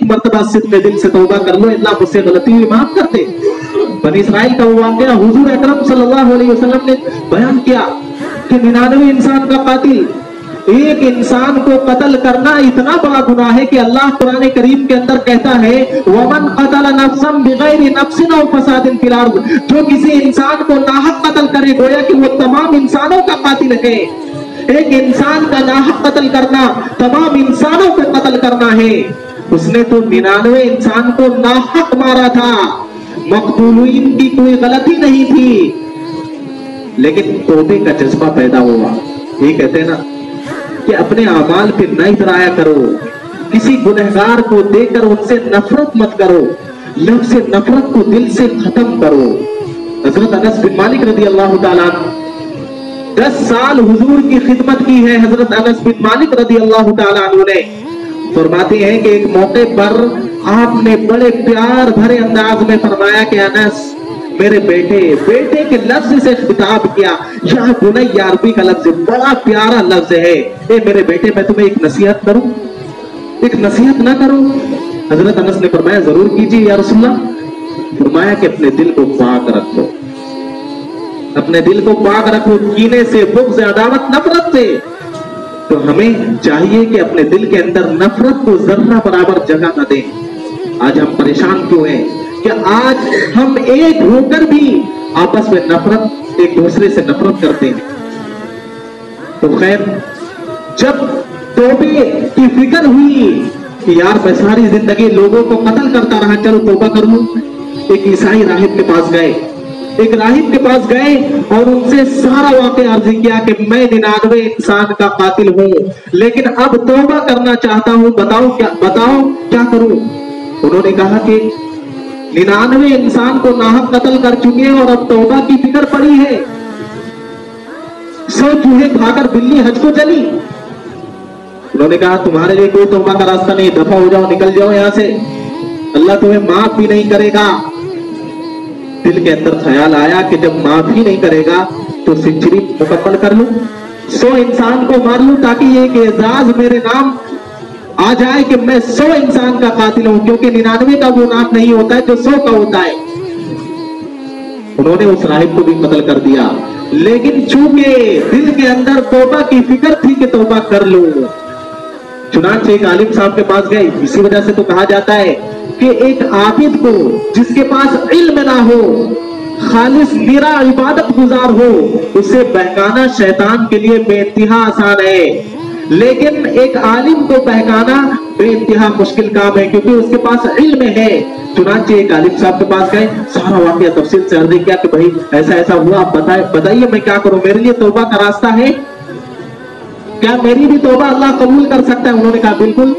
मर्तबा सिद्क़ दिल से तौबा कर लो, अल्लाह मुझसे गलती हुई माफ कर दे। बनी इस्राइल का वो वाक़या हुजूर अकरम सल्लल्लाहु अलैहि वसल्लम ने बयान किया कि 99 इंसान का कातिल, एक इंसान को कत्ल करना इतना बड़ा गुनाह है कि अल्लाह कुरान करीम के अंदर कहता है वमन क़तल नफ्सन बिग़ैरि नफ्सिन औ फ़सादिन फ़िल अर्ज़, जो किसी इंसान को नाहक कत्ल करे गोया कि वो तमाम इंसानों का कातिल है। एक इंसान का नाहक कत्ल करना तमाम इंसानों को कत्ल करना है। उसने तो 99 इंसान को नाहक मारा था, मक़तूलीन की कोई गलती नहीं थी, लेकिन तौबे का जज्बा पैदा हुआ। ये कहते हैं ना कि अपने अमाल पे न इतराया करो, किसी गुनहगार को देखकर उनसे नफरत मत करो, लफ्ज़ से नफरत को दिल से खत्म करो। हजरत अनस बिन मालिक रज़ी अल्लाह ताला 10 साल हुजूर की खिदमत की है। हजरत अनस बिन मालिक रज़ी अल्लाह ताला अन्हु ने फरमाते हैं कि एक मौके पर आपने बड़े प्यार भरे अंदाज में फरमाया कि अनस मेरे बेटे, बेटे के लफ्ज से खिताब किया। या बुनैया अरबी का लफ्ज बड़ा प्यारा लफ्ज है। ए मेरे बेटे, मैं तुम्हें एक नसीहत करूं, एक नसीहत ना करूं? हजरत अनस ने फरमाया जरूर कीजिए या रसूलल्लाह। फरमाया कि अपने दिल को पाक रखो, अपने दिल को पाक रखो कीने से, बुग़्ज़, अदावत, नफरत से। तो हमें चाहिए कि अपने दिल के अंदर नफरत को जर्रा बराबर जगह न दें। आज हम परेशान क्यों हैं कि आज हम एक होकर भी आपस में नफरत, एक दूसरे से नफरत करते हैं। तो खैर, जब तौबे की फिक्र हुई कि यार मैं सारी जिंदगी लोगों को कत्ल करता रहा, चलो तौबा कर लूं, एक ईसाई राहिब के पास गए, एक राहिब के पास गए और उनसे सारा वाक़या अर्ज किया कि मैं 99 इंसान का कातिल हूं, लेकिन अब तौबा करना चाहता हूं, बताओ क्या करूं? उन्होंने कहा कि 99 इंसान को नाहक कत्ल कर चुके हैं और अब तौबा की फिक्र पड़ी है। 100 चूहे खाकर बिल्ली हज को चली। उन्होंने कहा तुम्हारे लिए कोई तौबा का रास्ता नहीं, दफा हो जाओ, निकल जाओ यहां से, अल्लाह तुम्हें माफ भी नहीं करेगा। दिल के अंदर ख्याल आया कि जब माफ ही नहीं करेगा तो सेंचुरी मुकम्मल कर लूं, 100 इंसान को मार लूं, ताकि ये एजाज मेरे नाम आ जाए कि मैं 100 इंसान का कातिल हूं, क्योंकि 99 का वो नाम नहीं होता है जो 100 का होता है। उन्होंने उस राहिब को भी कत्ल कर दिया, लेकिन चूंकि दिल के अंदर तौबा की फिक्र थी कि तौबा कर लूं, चुनांचे एक आलिम साहब के पास गए। इसी वजह से तो कहा जाता है कि एक आबिद को जिसके पास इल्म ना हो, खालिस निरा इबादत गुजार हो, उसे बहकाना शैतान के लिए बेइंतहा आसान है, लेकिन एक आलिम को बहकाना बेइंतहा मुश्किल काम है, क्योंकि उसके पास इल्म है। चुनांचे एक आलिम साहब के पास गए, सारा वाक़या तफसील से अर्ज़ किया कि भाई ऐसा ऐसा हुआ, आप बताइए मैं क्या करूं, मेरे लिए तौबा का रास्ता है क्या, मेरी भी तौबा अल्लाह कबूल कर सकता है? उन्होंने कहा बिल्कुल,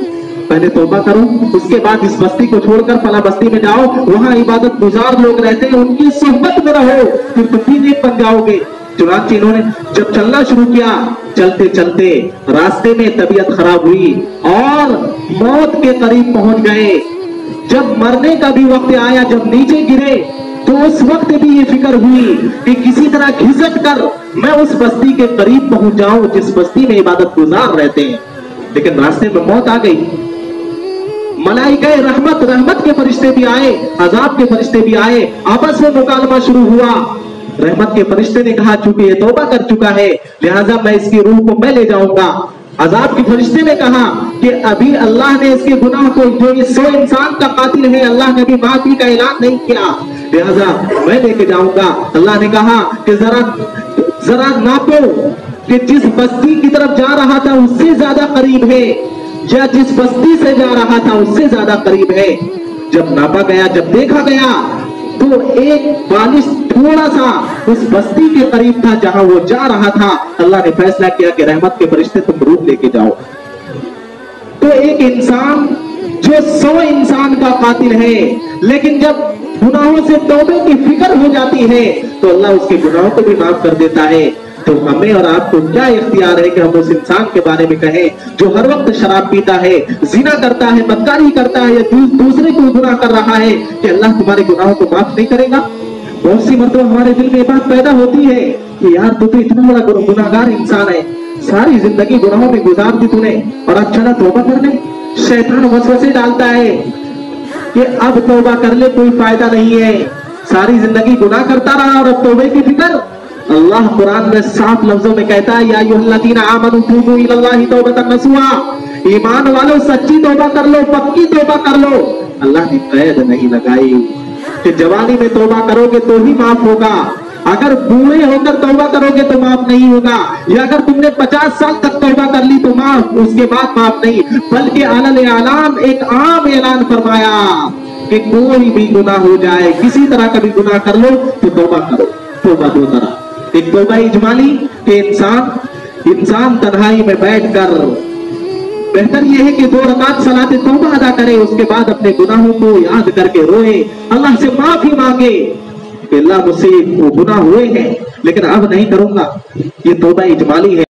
पहले तौबा करो, उसके बाद इस बस्ती को छोड़कर फला बस्ती में जाओ, वहां इबादत गुजार लोग रहते हैं, उनकी सोहबत में रहो, फिर तुम भी नेक बन जाओगे। चुनांचे इन्होंने जब चलना शुरू किया, चलते चलते रास्ते में तबीयत खराब हुई और मौत के करीब पहुंच गए। जब मरने का भी वक्त आया, जब नीचे गिरे, तो उस वक्त भी ये फिक्र हुई कि किसी तरह घिसट कर मैं उस बस्ती के करीब पहुंच जाऊं जिस बस्ती में इबादत गुजार रहते हैं। लेकिन रास्ते में मौत आ गई। मलाइका रहमत के फरिश्ते भी आए, अजाब के फरिश्ते भी आए, आपस में मुकालमा शुरू हुआ। रहमत के फरिश्ते ने कहा चूंकि ये तौबा कर चुका है, लिहाजा मैं इसकी रूह को मैं ले जाऊंगा। अजाब के फरिश्ते ने कहा कि अभी अल्लाह ने इसके गुनाह को, जो इस 100 इंसान का कातिल है, अल्लाह ने भी माफी का ऐलान नहीं किया, लिहाजा मैं लेके जाऊंगा। अल्लाह ने कहा कि जरा नापो कि जिस बस्ती की तरफ जा रहा था उससे ज्यादा करीब है, या जिस बस्ती से जा रहा था उससे ज्यादा करीब है। जब नापा गया, जब देखा गया, तो एक बालिश थोड़ा सा उस बस्ती के करीब था जहां वो जा रहा था। अल्लाह ने फैसला किया कि रहमत के फरिश्ते तुम रूह लेके जाओ। तो एक इंसान जो 100 इंसान का कातिल है, लेकिन जब गुनाहों से तौबे की फिक्र हो जाती है तो अल्लाह उसके गुनाहों को भी माफ कर देता है। तो हमें और आपको क्या इख्तियार है कि हम उस इंसान के बारे में कहें जो हर वक्त शराब पीता है, जिना करता है, बदकारी करता है, या दूसरे को गुनाह कर रहा है, कि अल्लाह तुम्हारे गुनाहों को माफ नहीं करेगा? बहुत सी मर्तबा हमारे दिल में ये बात पैदा होती है कि यार तू तो इतना बड़ा गुनाहगार इंसान है, सारी जिंदगी गुनाहों में गुजार दी तूने और अब चला तौबा करने। शैतान वसवसे डालता है कि अब तौबा कर ले, कोई फायदा नहीं है, सारी जिंदगी गुनाह करता रहा और अब तौबे की फिक्र। अल्लाह कुरान में साफ लफ्जों में कहता है, या अय्युहल्लज़ीना आमनू तूबू इलल्लाहि तौबतन नसूहा, ईमान वालों सच्ची तौबा कर लो, पक्की तौबा कर लो। अल्लाह ने कैद नहीं लगाई कि जवानी में तौबा करोगे तो ही माफ होगा, अगर बूढ़े होकर तौबा करोगे तो माफ नहीं होगा, या अगर तुमने 50 साल तक तौबा कर ली तो माफ, उसके बाद माफ नहीं। बल्कि अलल आलाम एक आम ऐलान फरमाया कि कोई भी गुनाह हो जाए, किसी तरह का भी गुनाह कर लो तो तौबा करो। तौबा दो तरह, एक तौबा इजमाली कि इंसान तन्हाई में बैठकर, बेहतर यह है कि 2 रकात सलाते तौबा अदा करे, उसके बाद अपने गुनाहों को याद करके रोए, अल्लाह से माफी मांगे कि अल्लाह मुझसे वो गुनाह हुए हैं लेकिन अब नहीं करूंगा। ये तौबा इजमाली है।